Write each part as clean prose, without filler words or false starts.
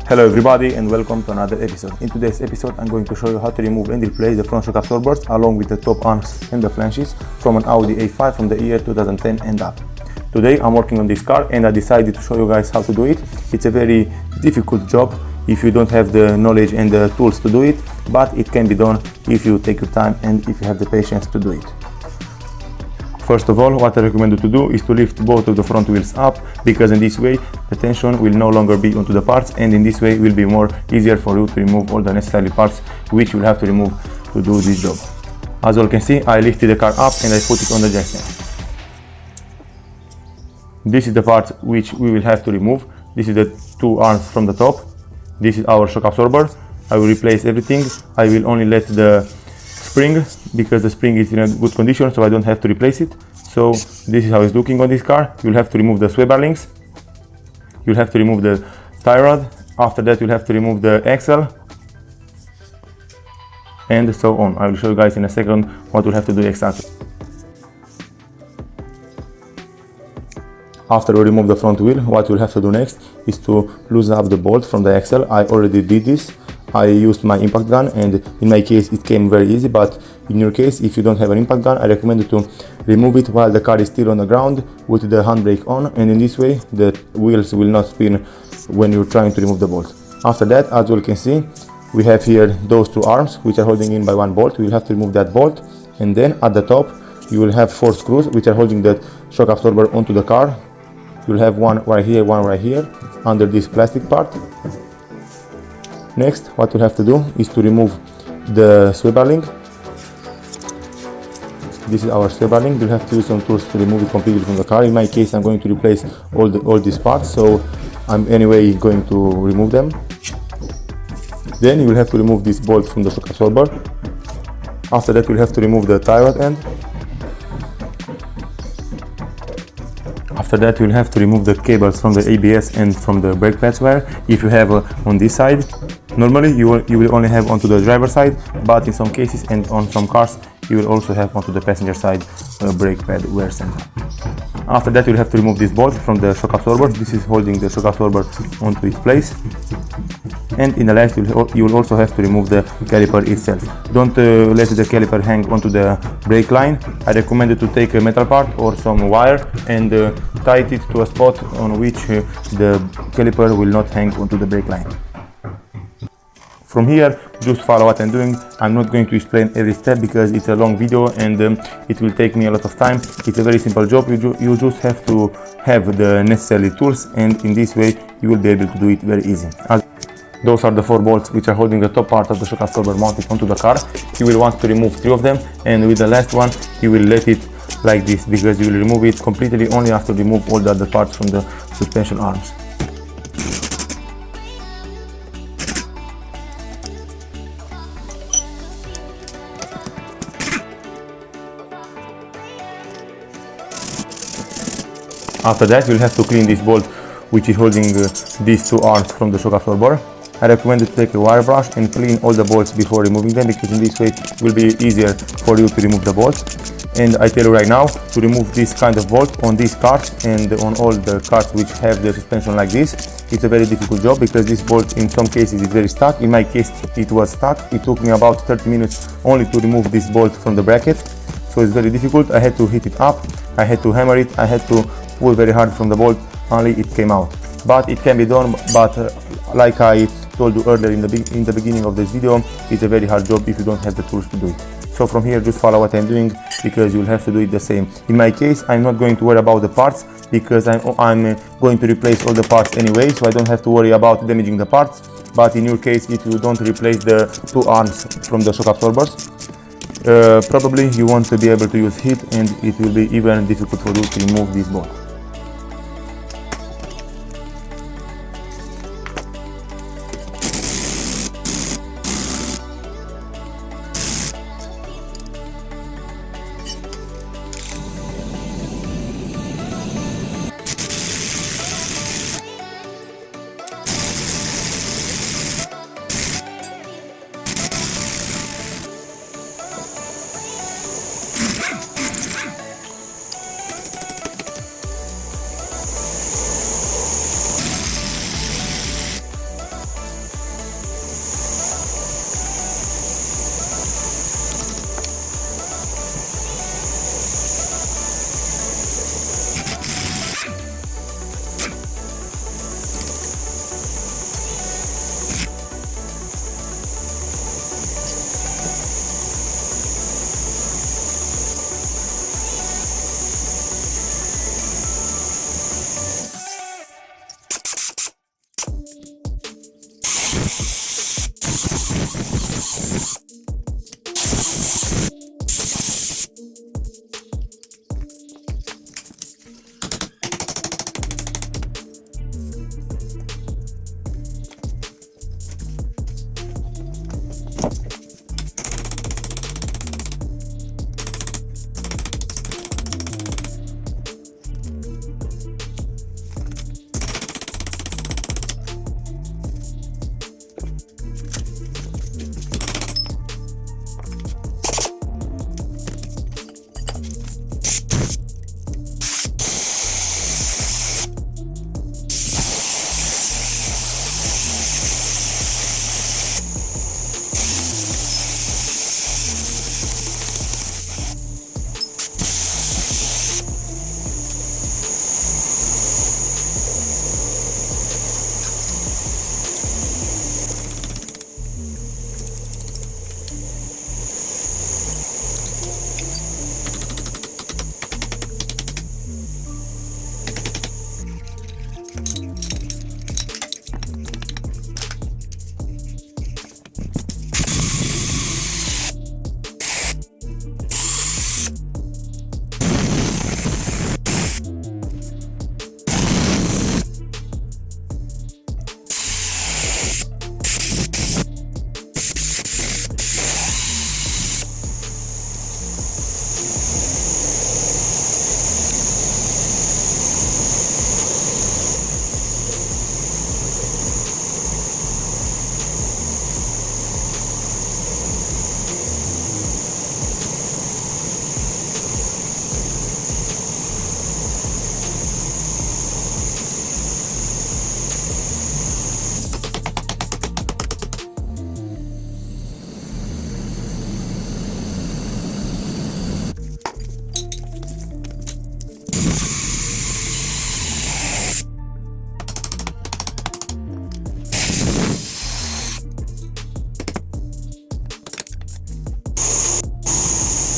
Hello everybody and welcome to another episode. In today's episode I'm going to show you how to remove and replace the front shock absorbers along with the top arms and the flanges from an Audi A5 from the year 2010 and up. Today I'm working on this car and I decided to show you guys how to do it. It's a very difficult job if you don't have the knowledge and the tools to do it, but it can be done if you take your time and if you have the patience to do it. First of all, what I recommend you to do is to lift both of the front wheels up, because in this way the tension will no longer be onto the parts, and in this way it will be more easier for you to remove all the necessary parts which you will have to remove to do this job. As you all can see, I lifted the car up and I put it on the jack stand. This is the part which we will have to remove. This is the two arms from the top. This is our shock absorber. I will replace everything. I will only let the spring, because the spring is in a good condition, so I don't have to replace it. So this is how it's looking on this car. You'll have to remove the sway bar links. You'll have to remove the tie rod. After that you'll have to remove the axle, and so on. I will show you guys in a second what you'll have to do exactly. After we remove the front wheel, what you'll have to do next is to loosen up the bolt from the axle. I already did this. I used my impact gun, and in my case it came very easy, but in your case, if you don't have an impact gun, I recommend you to remove it while the car is still on the ground with the handbrake on, and in this way the wheels will not spin when you're trying to remove the bolt. After that, as you all can see, we have here those two arms which are holding in by one bolt. We will have to remove that bolt, and then at the top you will have 4 screws which are holding the shock absorber onto the car. You'll have one right here under this plastic part. Next, what you'll have to do is to remove the sway bar link. This is our sway bar link. You'll have to use some tools to remove it completely from the car. In my case, I'm going to replace all these parts, so I'm anyway going to remove them. Then you will have to remove this bolt from the shock absorber. After that, you'll have to remove the tie rod end. After that, you'll have to remove the cables from the ABS and from the brake pads wire, if you have on this side. Normally you will only have onto the driver side, but in some cases and on some cars you will also have onto the passenger side brake pad wear center. After that, you'll have to remove this bolt from the shock absorber. This is holding the shock absorber onto its place. And in the last, you will also have to remove the caliper itself. Don't let the caliper hang onto the brake line. I recommend you to take a metal part or some wire and tie it to a spot on which the caliper will not hang onto the brake line. From here, just follow what I'm doing. I'm not going to explain every step because it's a long video and it will take me a lot of time. It's a very simple job. You just have to have the necessary tools, and in this way you will be able to do it very easy. Those are the 4 bolts which are holding the top part of the shock absorber mounted onto the car. You will want to remove 3 of them, and with the last one you will let it like this, because you will remove it completely only after you remove all the other parts from the suspension arms. After that, you'll have to clean this bolt which is holding these 2 arms from the shock absorber. I recommend you to take a wire brush and clean all the bolts before removing them, because in this way it will be easier for you to remove the bolts. And I tell you right now, to remove this kind of bolt on these cars and on all the cars which have the suspension like this, it's a very difficult job, because this bolt in some cases is very stuck. In my case it was stuck. It took me about 30 minutes only to remove this bolt from the bracket, so it's very difficult. I had to hit it up, I had to hammer it, I had to pull very hard from the bolt, only it came out. But it can be done, but like I told you earlier in the beginning of this video, it's a very hard job if you don't have the tools to do it. So from here, just follow what I'm doing, because you'll have to do it the same. In my case, I'm not going to worry about the parts, because I'm going to replace all the parts anyway, so I don't have to worry about damaging the parts. But in your case, if you don't replace the 2 arms from the shock absorbers, probably you won't be able to use heat, and it will be even difficult for you to remove this bolt.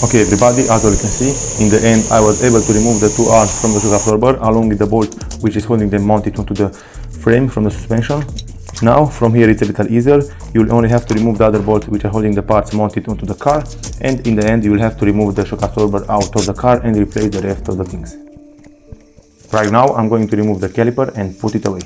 Okay everybody, as you can see, in the end I was able to remove the two arms from the shock absorber along with the bolt which is holding them mounted onto the frame from the suspension. Now from here it's a little easier. You will only have to remove the other bolts which are holding the parts mounted onto the car, and in the end you will have to remove the shock absorber out of the car and replace the rest of the things. Right now I'm going to remove the caliper and put it away.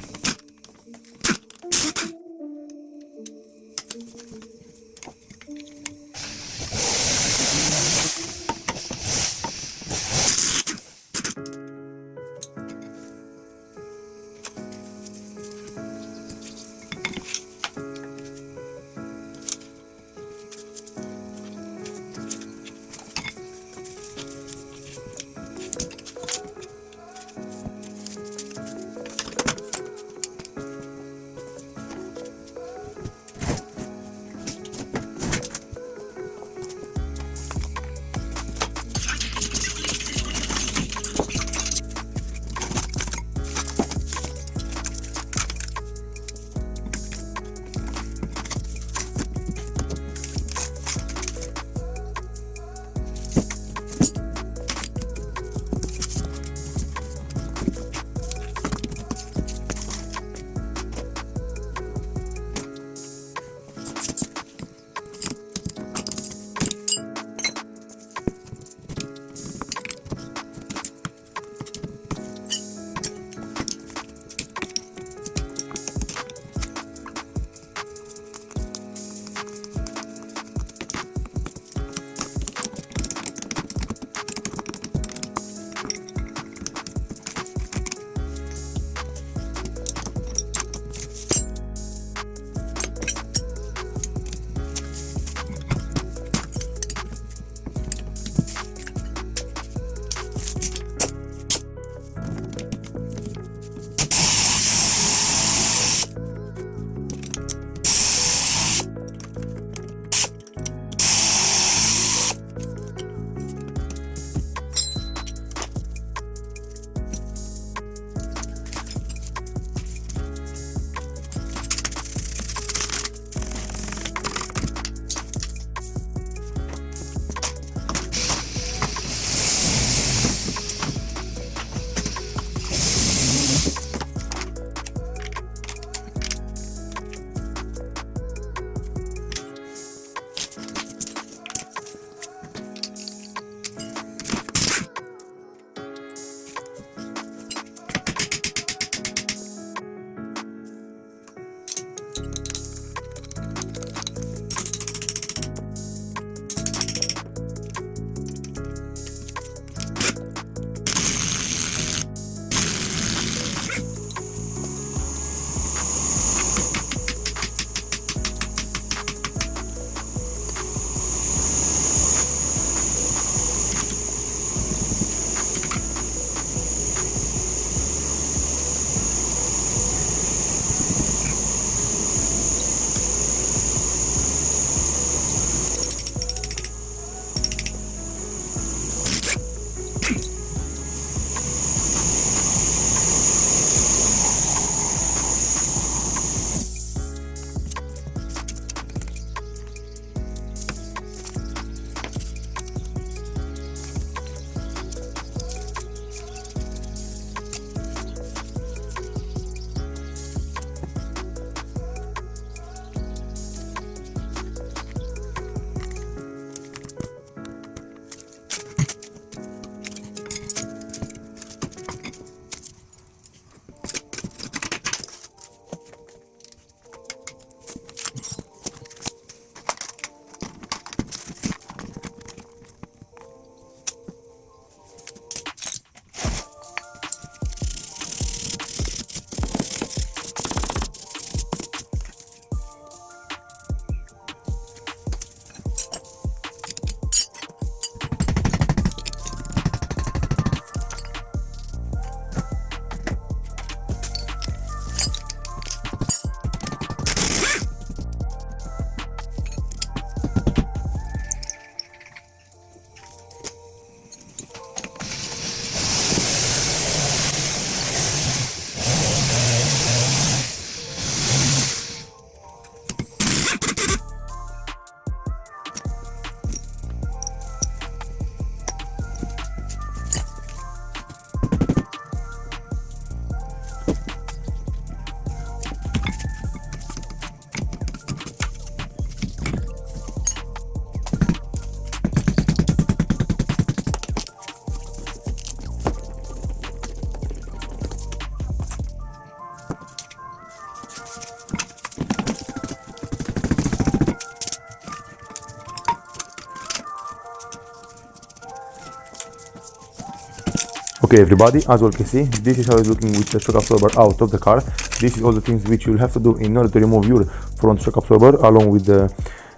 Okay everybody, as you can see, this is how it's looking with the shock absorber out of the car. This is all the things which you'll have to do in order to remove your front shock absorber along with the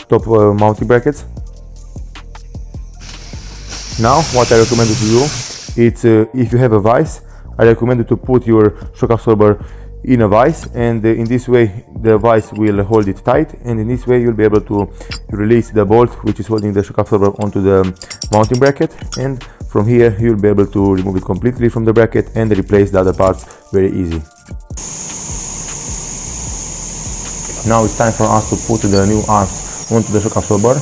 top mounting brackets. Now what I recommend you to do, it's if you have a vise, I recommend you to put your shock absorber in a vise, and in this way the vise will hold it tight, and in this way you'll be able to release the bolt which is holding the shock absorber onto the mounting bracket, and from here you'll be able to remove it completely from the bracket and replace the other parts very easy. Now it's time for us to put the new arms onto the shock absorber.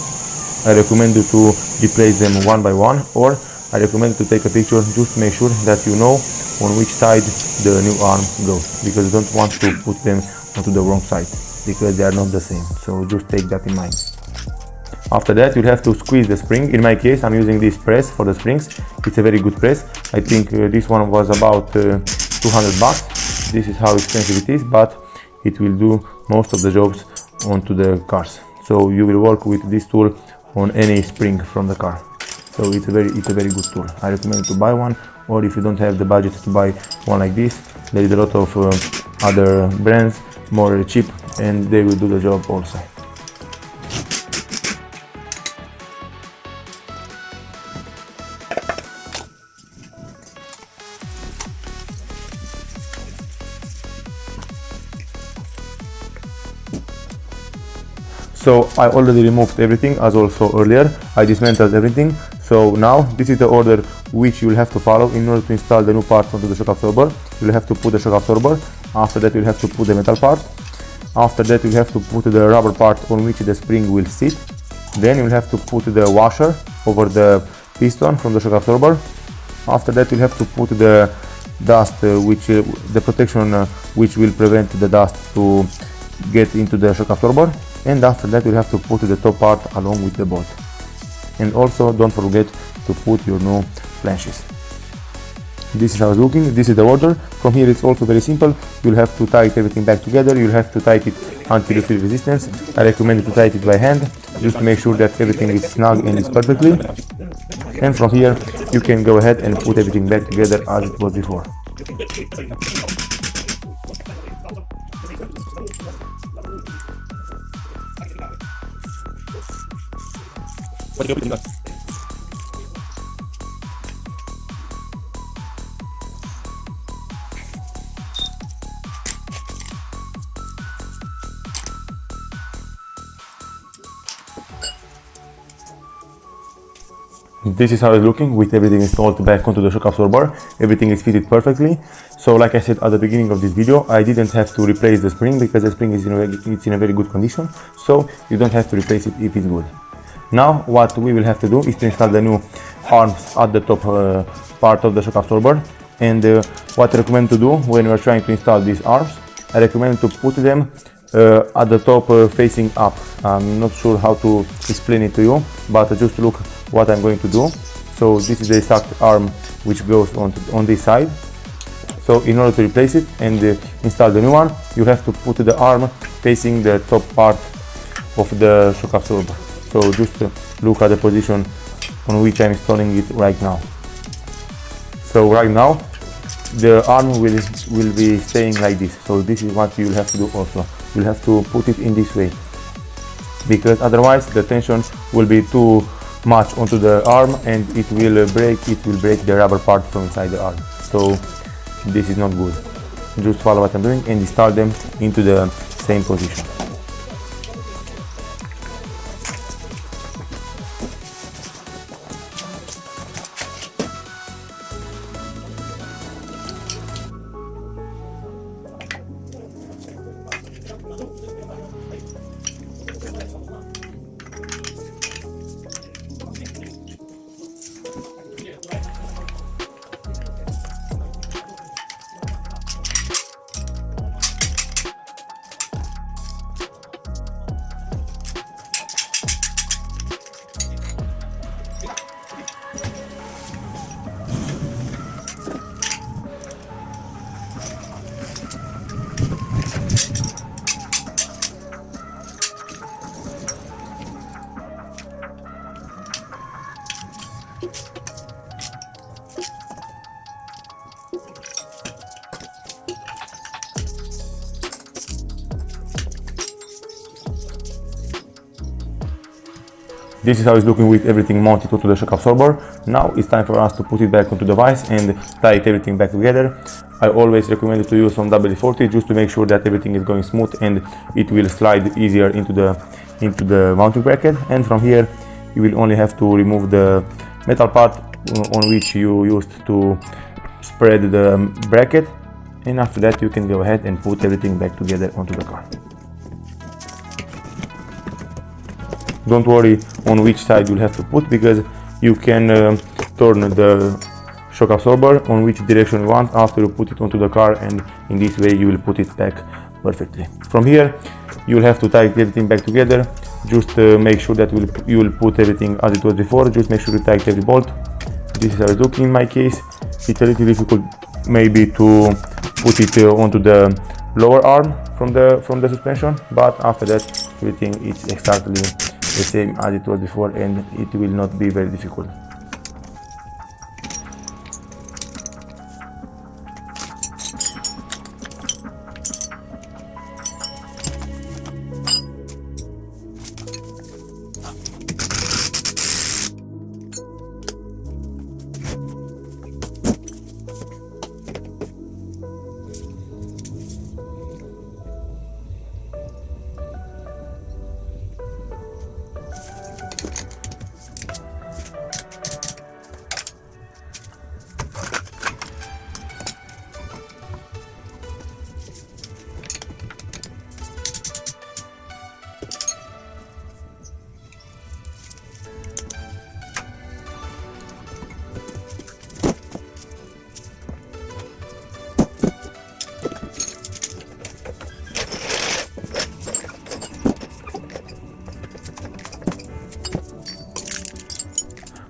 I recommend you to replace them one by one, or I recommend you to take a picture just to make sure that you know on which side the new arms go, because you don't want to put them onto the wrong side, because they are not the same, so just take that in mind. After that you'll have to squeeze the spring. In my case I'm using this press for the springs. It's a very good press. I think this one was about 200 bucks. This is how expensive it is, but it will do most of the jobs onto the cars. So you will work with this tool on any spring from the car. So it's a very good tool. I recommend to buy one, or if you don't have the budget to buy one like this, there is a lot of other brands more cheap, and they will do the job also. So I already removed everything, as also earlier I dismantled everything. So now this is the order which you will have to follow in order to install the new part onto the shock absorber. You'll have to put the shock absorber. After that you'll have to put the metal part. After that you'll have to put the rubber part on which the spring will sit. Then you'll have to put the washer over the piston from the shock absorber. After that you'll have to put the dust, the protection which will prevent the dust to get into the shock absorber. And after that you'll have to put the top part along with the bolt. And also don't forget to put your new flanges. This is how it's looking. This is the order. From here it's also very simple. You'll have to tighten everything back together. You'll have to tighten it until you feel resistance. I recommend you to tighten it by hand, just to make sure that everything is snug and is perfectly. And from here you can go ahead and put everything back together as it was before. This is how it's looking with everything installed back onto the shock absorber. Everything is fitted perfectly. So like I said at the beginning of this video, I didn't have to replace the spring because the spring is in a very good condition. So you don't have to replace it if it's good. Now what we will have to do is to install the new arms at the top part of the shock absorber. And what I recommend to do when you are trying to install these arms, I recommend to put them at the top facing up. I'm not sure how to explain it to you, but just look what I'm going to do. So this is the exact arm which goes on this side. So in order to replace it and install the new one, you have to put the arm facing the top part of the shock absorber. So just look at the position on which I'm installing it right now. So right now the arm will be staying like this. So this is what you'll have to do also. You'll have to put it in this way, because otherwise the tension will be too much onto the arm and it will break the rubber part from inside the arm. So this is not good. Just follow what I'm doing and install them into the same position. This is how it's looking with everything mounted onto the shock absorber. Now it's time for us to put it back onto the vise and tight everything back together. I always recommend to use some WD-40 just to make sure that everything is going smooth and it will slide easier into the mounting bracket. And from here you will only have to remove the metal part on which you used to spread the bracket, and after that you can go ahead and put everything back together onto the car. Don't worry on which side you'll have to put, because you can turn the shock absorber on which direction you want after you put it onto the car, and in this way you will put it back perfectly. From here you will have to tie everything back together. Just make sure that you will put everything as it was before. Just make sure you tighten every bolt. This is how it's looking in my case. It's a little difficult maybe to put it onto the lower arm from the suspension, but after that everything is exactly the same as it was before, and it will not be very difficult.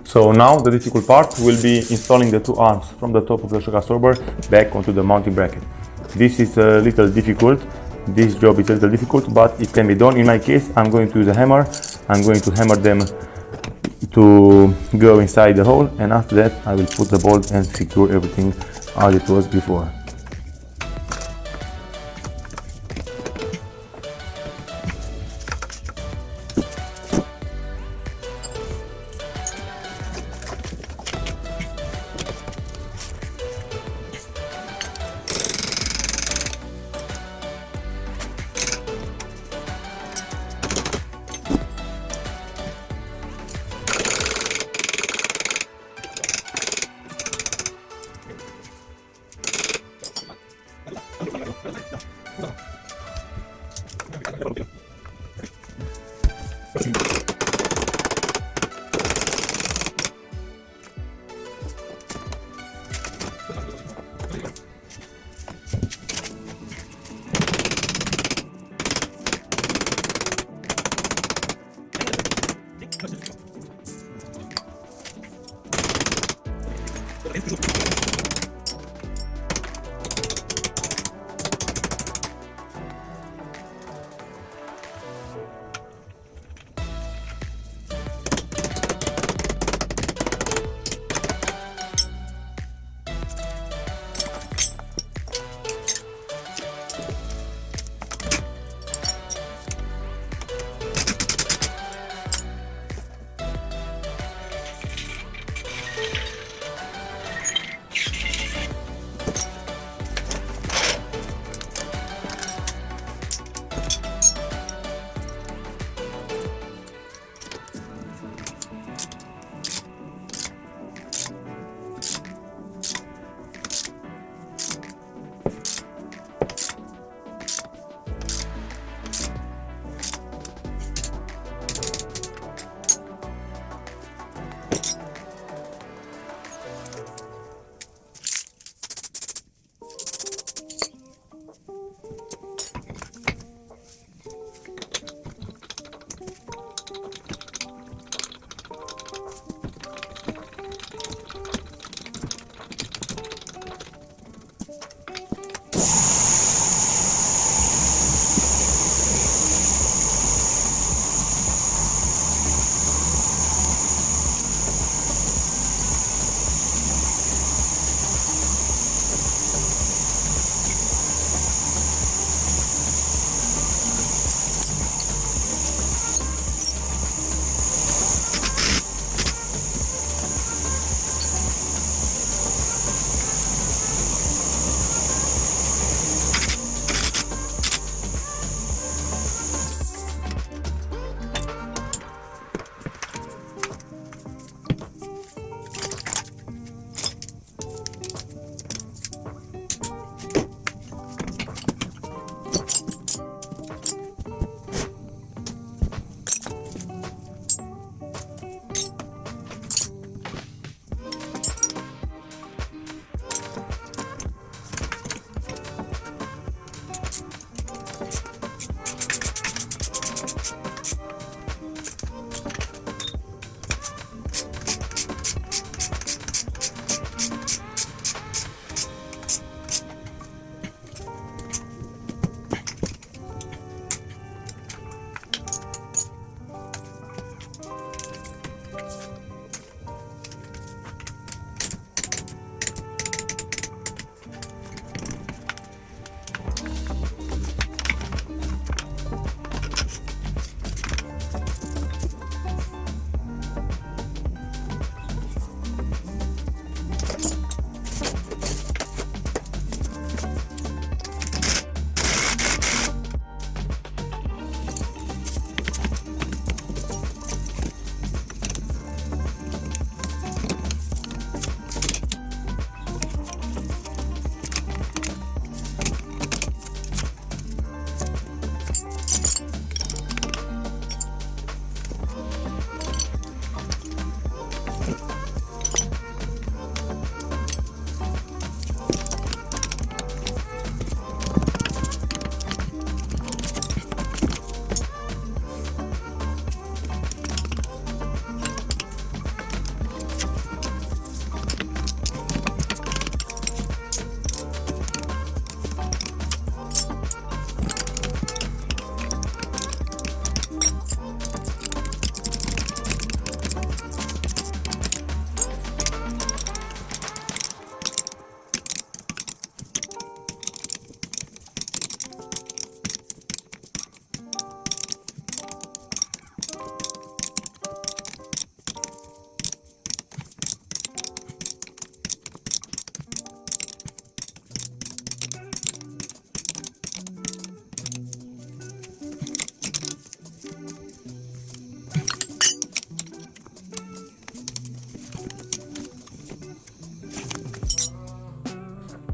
So now the difficult part will be installing the two arms from the top of the shock absorber back onto the mounting bracket. This is a little difficult. This job is a little difficult, but it can be done. In my case, I'm going to use a hammer. I'm going to hammer them to go inside the hole, and after that I will put the bolt and secure everything as it was before.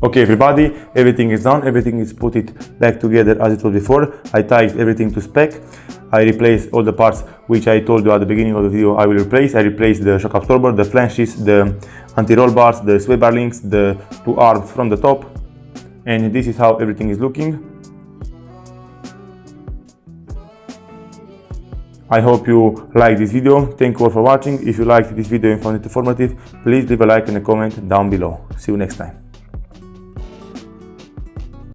Okay everybody, everything is done, everything is put it back together as I told before. I tied everything to spec. I replaced all the parts which I told you at the beginning of the video I will replace. I replaced the shock absorber, the flanges, the anti-roll bars, the sway bar links, the two arms from the top, and this is how everything is looking. I hope you liked this video. Thank you all for watching. If you liked this video and found it informative, please leave a like and a comment down below. See you next time.